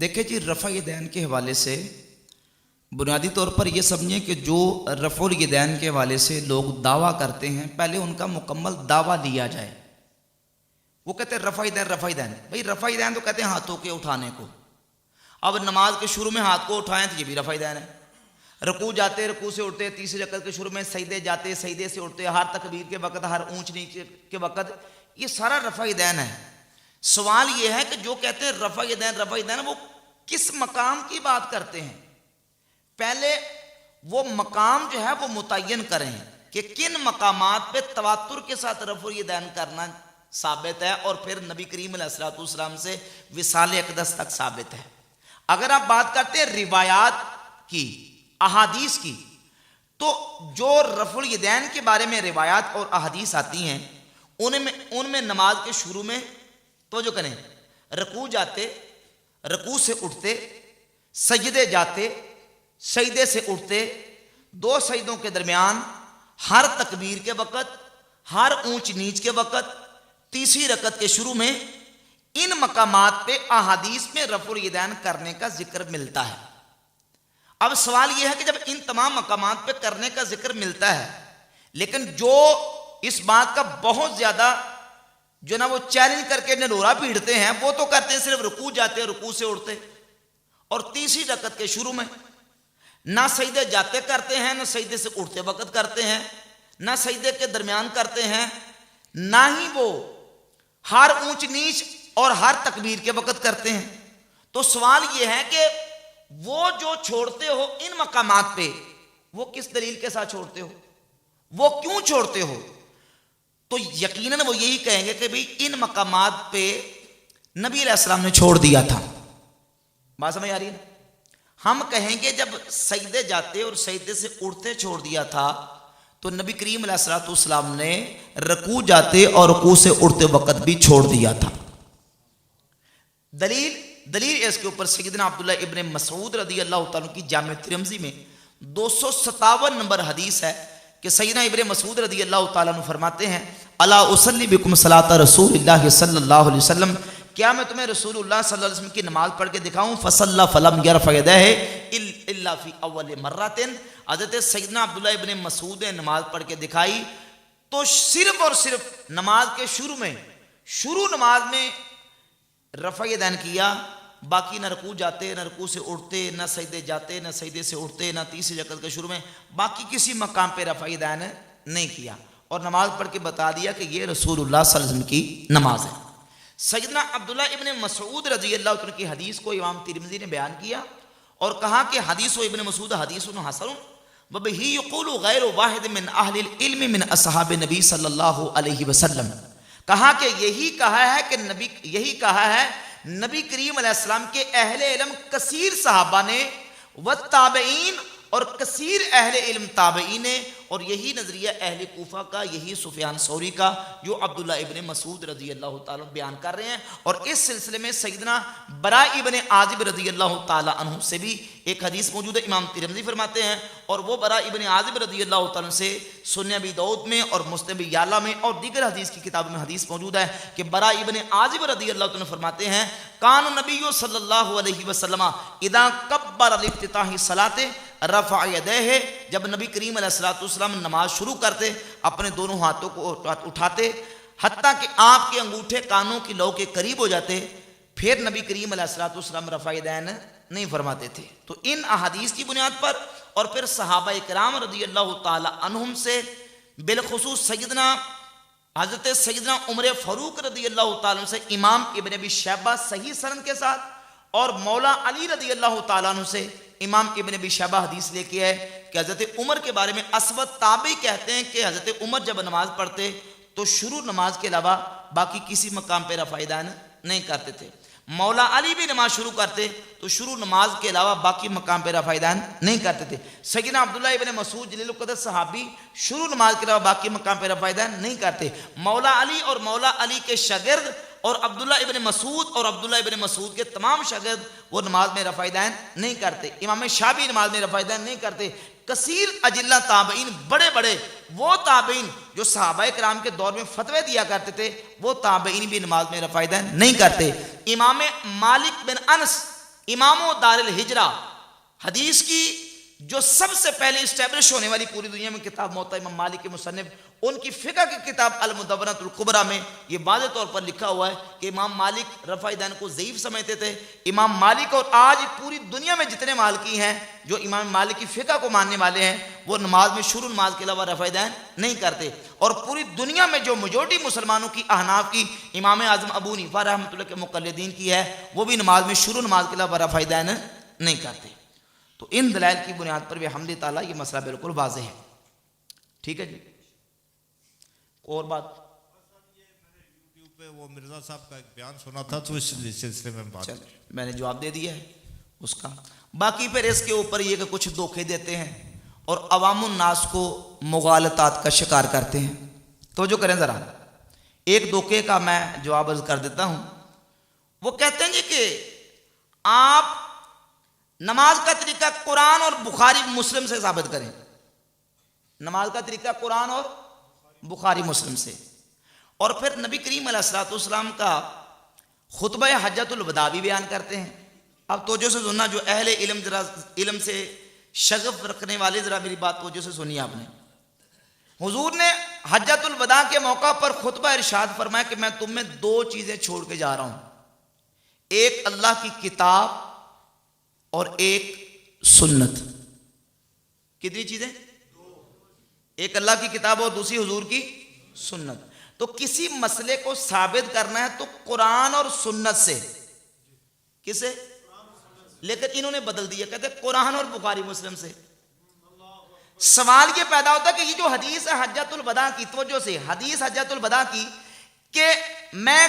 دیکھیں جی، رفع یدین کے حوالے سے بنیادی طور پر یہ سمجھیں کہ جو رفع الیدین کے حوالے سے لوگ دعویٰ کرتے ہیں، پہلے ان کا مکمل دعویٰ لیا جائے۔ وہ کہتے ہیں رفع یدین رفع یدین، بھئی رفع یدین تو کہتے ہیں ہاتھوں کے اٹھانے کو۔ اب نماز کے شروع میں ہاتھ کو اٹھائیں تو یہ بھی رفع یدین ہے۔ رکوع جاتے، رکوع سے اٹھتے، تیسری رکعت کے شروع میں سجدے جاتے، سجدے سے اٹھتے، ہر تکبیر کے وقت، ہر اونچ نیچ کے وقت، یہ سارا رفع یدین ہے۔ سوال یہ ہے کہ جو کہتے ہیں رفع یدین وہ کس مقام کی بات کرتے ہیں؟ پہلے وہ مقام جو ہے وہ متعین کریں کہ کن مقامات پہ تواتر کے ساتھ رفع الیدین کرنا ثابت ہے، اور پھر نبی کریم علیہ الصلوۃ والسلام سے وصال اقدس تک ثابت ہے۔ اگر آپ بات کرتے ہیں روایات کی، احادیث کی، تو جو رفع الیدین کے بارے میں روایات اور احادیث آتی ہیں ان میں نماز کے شروع میں توجہ کریں، رکوع جاتے، رکوع سے اٹھتے، سجدے جاتے، سجدے سے اٹھتے، دو سجدوں کے درمیان، ہر تکبیر کے وقت، ہر اونچ نیچ کے وقت، تیسری رکعت کے شروع میں، ان مقامات پہ احادیث میں رفع الیدین کرنے کا ذکر ملتا ہے۔ اب سوال یہ ہے کہ جب ان تمام مقامات پہ کرنے کا ذکر ملتا ہے، لیکن جو اس بات کا بہت زیادہ جو نا وہ چیلنج کر کے نڈورا پیڑتے ہیں، وہ تو کرتے ہیں صرف رکوع جاتے، رکوع سے اٹھتے، اور تیسری رکعت کے شروع میں نہ سجدے جاتے کرتے ہیں، نہ سجدے سے اٹھتے وقت کرتے ہیں، نہ سجدے کے درمیان کرتے ہیں، نہ ہی وہ ہر اونچ نیچ اور ہر تکبیر کے وقت کرتے ہیں۔ تو سوال یہ ہے کہ وہ جو چھوڑتے ہو ان مقامات پہ، وہ کس دلیل کے ساتھ چھوڑتے ہو؟ وہ کیوں چھوڑتے ہو؟ تو یقیناً وہ یہی کہیں گے کہ بھئی ان مقامات پہ نبی علیہ السلام نے چھوڑ دیا تھا۔ بات سمجھ آ رہی ہے؟ ہم کہیں گے جب سجدے جاتے اور سجدے سے اٹھتے چھوڑ دیا تھا، تو نبی کریم علیہ الصلوۃ والسلام نے رکوع جاتے اور رکوع سے اٹھتے وقت بھی چھوڑ دیا تھا۔ دلیل اس کے اوپر سیدنا عبداللہ ابن مسعود رضی اللہ تعالیٰ کی جامع ترمذی میں 257 نمبر حدیث ہے کہ سیدنا ابن مسعود رضی اللہ تعالیٰ عنہ فرماتے ہیں، الا اصلی بکم صلاۃ رسول اللہ صلی اللہ علیہ وسلم، کیا میں تمہیں رسول اللہ صلی اللہ علیہ وسلم کی نماز پڑھ کے دکھاؤں؟ فصلی فلم یرفع یدیہ الا فی اول مرۃ، حضرت سیدنا عبداللہ ابن مسعود نے نماز پڑھ کے دکھائی تو صرف اور صرف نماز کے شروع نماز میں رفع یدین کیا، باقی نہ رکوع جاتے، نہ رکوع سے اٹھتے، نہ سجدے جاتے، نہ سجدے سے اٹھتے، نہ تیسری رکعت کے شروع میں باقی کسی مقام پہ رفع یدین نہیں کیا، اور نماز پڑھ کے بتا دیا کہ یہ رسول اللہ صلی اللہ علیہ وسلم کی نماز ہے۔ سیدنا عبداللہ ابن مسعود رضی اللہ عنہ کی حدیث کو امام ترمذی نے بیان کیا اور کہا کہ حدیث ابن مسعود حدیث حسن وبہ یقول غیر واحد من اہل العلم من اصحاب نبی صلی اللہ علیہ وسلم، کہا کہ یہی کہا ہے نبی کریم علیہ السلام کے اہل علم کثیر صحابہ نے، والتابعین اور کثیر اہل علم تابعین نے، اور یہی نظریہ اہل کوفہ کا، یہی سفیان ثوری کا جو عبداللہ ابن مسعود رضی اللہ تعالیٰ بیان کر رہے ہیں۔ اور اس سلسلے میں سیدنا براء ابن عازب رضی اللہ تعالیٰ عنہ سے بھی ایک حدیث موجود ہے، امام ترمذی فرماتے ہیں، اور وہ براء ابن عازب رضی اللہ تعالیٰ سے سنن ابی داؤد میں اور مسند یعلا میں اور دیگر حدیث کی کتابوں میں حدیث موجود ہے کہ براء ابن عازب رضی اللہ تعالیٰ فرماتے ہیں، کان نبی صلی اللہ علیہ وسلم اذا کبر لافتتاح الصلاۃ رفع یدیہ، جب نبی کریم علیہ الصلوۃ والسلام نماز شروع کرتے اپنے دونوں ہاتھوں کو اٹھاتے حتیٰ کہ آپ کے انگوٹھے کانوں کی لو کے قریب ہو جاتے، پھر نبی کریم علیہ الصلوۃ والسلام رفع یدین نہیں فرماتے تھے۔ تو ان احادیث کی بنیاد پر اور پھر صحابہ کرام رضی اللہ تعالی عنہم سے، بالخصوص حضرت سیدنا عمر فاروق رضی اللہ تعالیٰ سے، امام ابن ابی شیبہ صحیح سند کے ساتھ، اور مولا علی رضی اللہ تعالیٰ عنہ سے امام ابن ابی شیبہ حدیث لے کے ہے کہ حضرت عمر کے بارے میں اسود تابعی کہتے ہیں کہ حضرت عمر جب نماز پڑھتے تو شروع نماز کے علاوہ باقی کسی مقام پہ رفع یدین نہیں کرتے تھے۔ مولا علی بھی نماز شروع کرتے تو شروع نماز کے علاوہ باقی مقام پہ رفع یدین نہیں کرتے تھے۔ سیدنا عبداللہ ابن مسعود جلیل القدر صحابی شروع نماز کے علاوہ باقی مقام پہ رفع یدین نہیں کرتے۔ مولا علی اور مولا علی کے شاگرد اور عبداللہ ابن مسعود اور عبداللہ ابن مسعود کے تمام شاگرد وہ نماز میں رفع یدین نہیں کرتے۔ امام شافعی نماز میں رفع یدین نہیں کرتے۔ کثیر اجلہ تابعین، بڑے بڑے وہ تابعین جو صحابہ کرام کے دور میں فتوے دیا کرتے تھے، وہ تابعین بھی نماز میں رفع یدین نہیں کرتے۔ امام مالک بن انس امام و دار الہجرہ، حدیث کی جو سب سے پہلے اسٹیبلش ہونے والی پوری دنیا میں کتاب موطا امام مالک کے مصنف، ان کی فقہ کی کتاب المدونۃ الکبریٰ میں یہ واضح طور پر لکھا ہوا ہے کہ امام مالک رفع دین کو ضعیف سمجھتے تھے۔ امام مالک اور آج پوری دنیا میں جتنے مالکی ہیں جو امام مالک کی فقہ کو ماننے والے ہیں، وہ نماز میں شروع نماز کے علاوہ رفع دین نہیں کرتے۔ اور پوری دنیا میں جو میجورٹی مسلمانوں کی احناف کی، امام اعظم ابو حنیفہ رحمۃ اللہ کے مقلدین کی ہے، وہ بھی نماز میں شروع نماز کے علاوہ رفع دین نہیں کرتے۔ تو ان دلائل کی بنیاد پر بحمد تعالیٰ یہ مسئلہ بالکل واضح ہے۔ ٹھیک ہے جی، اور بات یوٹیوب پہ وہ مرزا صاحب کا ایک بیان سنا تھا، تو اس سلسلے میں بات میں نے جواب دے دیا ہے اس کا۔ باقی پھر اس کے اوپر یہ کہ کچھ دھوکے دیتے ہیں اور عوام الناس کو مغالطات کا شکار کرتے ہیں۔ توجہ کریں ذرا، ایک دھوکے کا میں جواب عرض کر دیتا ہوں۔ وہ کہتے ہیں جی کہ آپ نماز کا طریقہ قرآن اور بخاری مسلم سے ثابت کریں، نماز کا طریقہ قرآن اور بخاری مسلم سے، اور پھر نبی کریم علیہ الصلوۃ والسلام کا خطبہ حجۃ الوداع بھی بیان کرتے ہیں۔ اب توجہ سے سننا، جو اہل علم ذرا علم سے شغف رکھنے والے ذرا میری بات توجہ سے سنی آپ نے۔ حضور نے حجۃ الوداع کے موقع پر خطبہ ارشاد فرمایا کہ میں تم میں دو چیزیں چھوڑ کے جا رہا ہوں، ایک اللہ کی کتاب اور ایک سنت۔ کتنی چیزیں؟ ایک اللہ کی کتاب اور دوسری حضور کی سنت۔ تو کسی مسئلے کو ثابت کرنا ہے تو قرآن اور سنت سے، کسے؟ لیکن انہوں نے بدل دیا، کہتے ہیں قرآن اور بخاری مسلم سے۔ سوال یہ پیدا ہوتا ہے کہ یہ جو حدیث ہے حجۃ الوداع کی، توجہ سے حدیث حجۃ الوداع کی کہ میں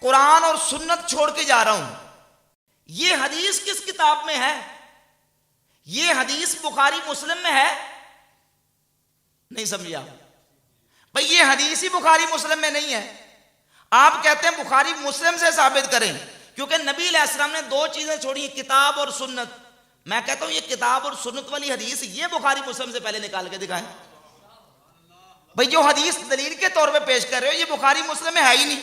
قرآن اور سنت چھوڑ کے جا رہا ہوں، یہ حدیث کس کتاب میں ہے؟ یہ حدیث بخاری مسلم میں ہے؟ نہیں سمجھا بھئی، یہ حدیث ہی بخاری مسلم میں نہیں ہے۔ آپ کہتے ہیں بخاری مسلم سے ثابت کریں، کیونکہ نبی علیہ السلام نے دو چیزیں چھوڑی ہیں، کتاب اور سنت۔ میں کہتا ہوں یہ کتاب اور سنت والی حدیث یہ بخاری مسلم سے پہلے نکال کے دکھائیں۔ بھئی جو حدیث دلیل کے طور پہ پیش کر رہے ہو، یہ بخاری مسلم میں ہے ہی نہیں،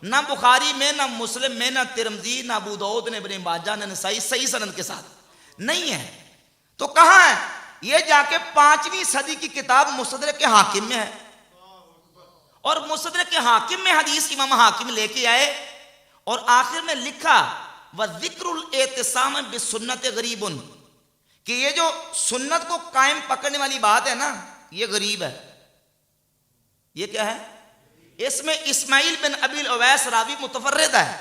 نہ بخاری میں، نہ مسلم میں، نہ ترمذی، نہ ابو داؤد، نہ ابن ماجہ، نہ نسائی صحیح سند کے ساتھ نہیں ہے۔ تو کہاں ہے؟ یہ جا کے 5ویں صدی کی کتاب مستدرک حاکم میں ہے، اور مستدرک حاکم میں حدیث امام حاکم لے کے آئے اور آخر میں لکھا وَذِكْرُ الْاعْتِصَامِ بِالسُّنَّةِ غریب، کہ یہ جو سنت کو قائم پکڑنے والی بات ہے نا، یہ غریب ہے۔ یہ کیا ہے؟ اس میں اسماعیل بن ابی الاویس راوی متفرد ہے۔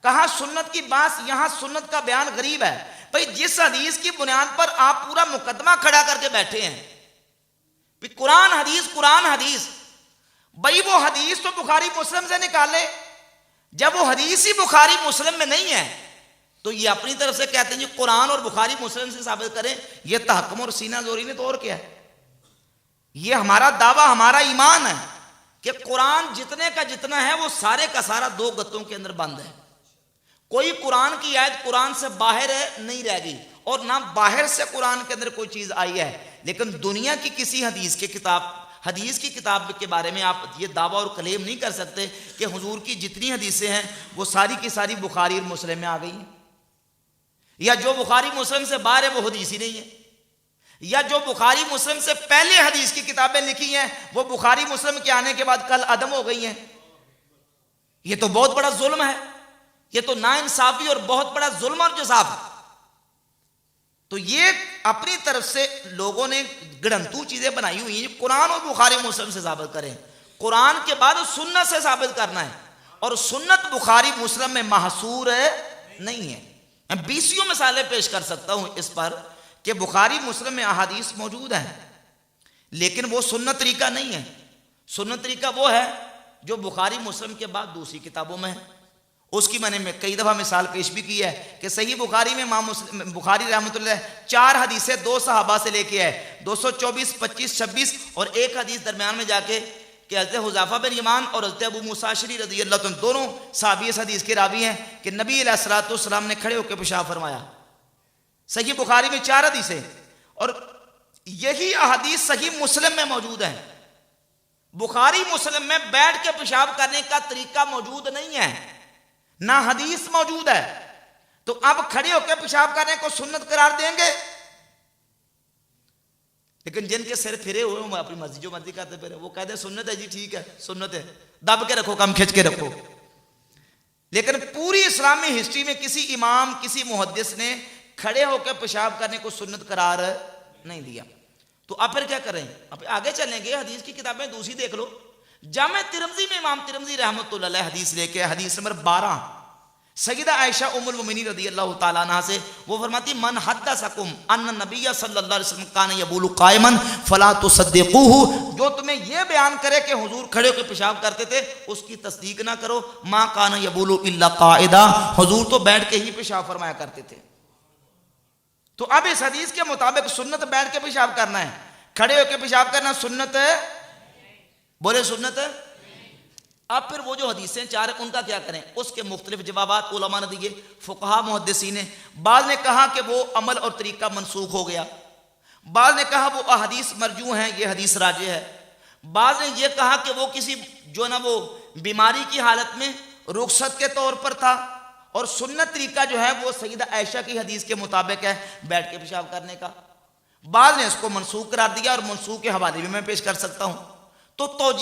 کہاں سنت کی بات، یہاں سنت کا بیان غریب ہے۔ بھئی جس حدیث کی بنیاد پر آپ پورا مقدمہ کھڑا کر کے بیٹھے ہیں، قرآن حدیث قرآن حدیث، بھئی وہ حدیث تو بخاری مسلم سے نکالے۔ جب وہ حدیث ہی بخاری مسلم میں نہیں ہے تو یہ اپنی طرف سے کہتے ہیں جی قرآن اور بخاری مسلم سے ثابت کریں، یہ تحکم اور سینہ زوری نے تو اور کیا ہے؟ یہ ہمارا دعویٰ، ہمارا ایمان ہے کہ قرآن جتنے کا جتنا ہے وہ سارے کا سارا دو گتوں کے اندر بند ہے۔ کوئی قرآن کی آیت قرآن سے باہر ہے نہیں رہ گئی، اور نہ باہر سے قرآن کے اندر کوئی چیز آئی ہے۔ لیکن دنیا کی کسی حدیث کی کتاب کے بارے میں آپ یہ دعویٰ اور کلیم نہیں کر سکتے کہ حضور کی جتنی حدیثیں ہیں وہ ساری کی ساری بخاری اور مسلم میں آ گئی ہیں، یا جو بخاری مسلم سے باہر ہے وہ حدیث ہی نہیں ہے، یا جو بخاری مسلم سے پہلے حدیث کی کتابیں لکھی ہیں وہ بخاری مسلم کے آنے کے بعد کل عدم ہو گئی ہیں۔ یہ تو بہت بڑا ظلم ہے، یہ تو ناانصافی اور بہت بڑا ظلم اور جزاف ہے۔ تو یہ اپنی طرف سے لوگوں نے گڑنتو چیزیں بنائی ہوئی ہیں۔ قرآن اور بخاری مسلم سے ثابت کریں، قرآن کے بعد سنت سے ثابت کرنا ہے، اور سنت بخاری مسلم میں محصور نہیں ہے۔ میں 20 مثالیں پیش کر سکتا ہوں اس پر کہ بخاری مسلم میں احادیث موجود ہیں، لیکن وہ سنت طریقہ نہیں ہے۔ سنت طریقہ وہ ہے جو بخاری مسلم کے بعد دوسری کتابوں میں ہے۔ اس کی میں نے کئی دفعہ مثال پیش بھی کی ہے کہ صحیح بخاری میں امام بخاری رحمۃ اللہ 4 حدیثیں 2 صحابہ سے لے کے آئے، 224، 25، 26 اور ایک حدیث درمیان میں جا کے کہ حضرت حذیفہ بن یمان اور حضرت ابو موسیٰ اشعری رضی اللہ عنہ دونوں صحابی اس حدیث کے راوی ہیں کہ نبی علیہ الصلوۃ والسلام نے کھڑے ہو کے پیشاب فرمایا۔ صحیح بخاری میں 4 حدیثیں، اور یہی احادیث صحیح مسلم میں موجود ہیں۔ بخاری مسلم میں بیٹھ کے پیشاب کرنے کا طریقہ موجود نہیں ہے، نہ حدیث موجود ہے۔ تو اب کھڑے ہو کے پیشاب کرنے کو سنت قرار دیں گے؟ لیکن جن کے سر پھرے ہوئے وہ اپنی مرضی جو مرضی کرتے پھرے، وہ کہتے ہیں سنت ہے جی، ٹھیک ہے سنت ہے، دب کے رکھو، کم کھچ کے رکھو۔ لیکن پوری اسلامی ہسٹری میں کسی امام کسی محدث نے کھڑے ہو کے پیشاب کرنے کو سنت قرار نہیں دیا۔ تو اب پھر کیا کریں؟ اب آگے چلیں گے، حدیث کی کتابیں دوسری دیکھ لو۔ جامع ترمذی میں امام ترمذی رحمۃ اللہ علیہ حدیث لے کے، حدیث نمبر 12، سیدہ عائشہ ام المؤمنین رضی اللہ تعالیٰ عنہ سے وہ فرماتی من حدثکم ان النبی صلی اللہ علیہ وسلم کان یبول قائما فلا تصدقوه، جو تمہیں یہ بیان کرے کہ حضور کھڑے ہو کے پیشاب کرتے تھے اس کی تصدیق نہ کرو۔ ما کان یبول الا قاعدا، حضور تو بیٹھ کے ہی پیشاب فرمایا کرتے تھے۔ تو اب اس حدیث کے مطابق سنت بیٹھ کے پیشاب کرنا ہے، کھڑے ہو کے پیشاب کرنا سنت ہے؟ بولے سنت ہے؟ اب پھر وہ جو حدیثیں چار ہیں ان کا کیا کریں؟ اس کے مختلف جوابات علماء نے دیے، فقہا محدثین نے۔ بعض نے کہا کہ وہ عمل اور طریقہ منسوخ ہو گیا، بعض نے کہا وہ احادیث مرجوح ہیں، یہ حدیث راجح ہے، بعض نے یہ کہا کہ وہ کسی جو نا وہ بیماری کی حالت میں رخصت کے طور پر تھا، اور سنت طریقہ جو ہے وہ سیدہ عائشہ کی حدیث کے مطابق ہے بیٹھ کے پیشاب کرنے کا۔ بعض نے اس کو منسوخ قرار دیا، اور منسوخ کے حوالے بھی میں پیش کر سکتا ہوں۔ تو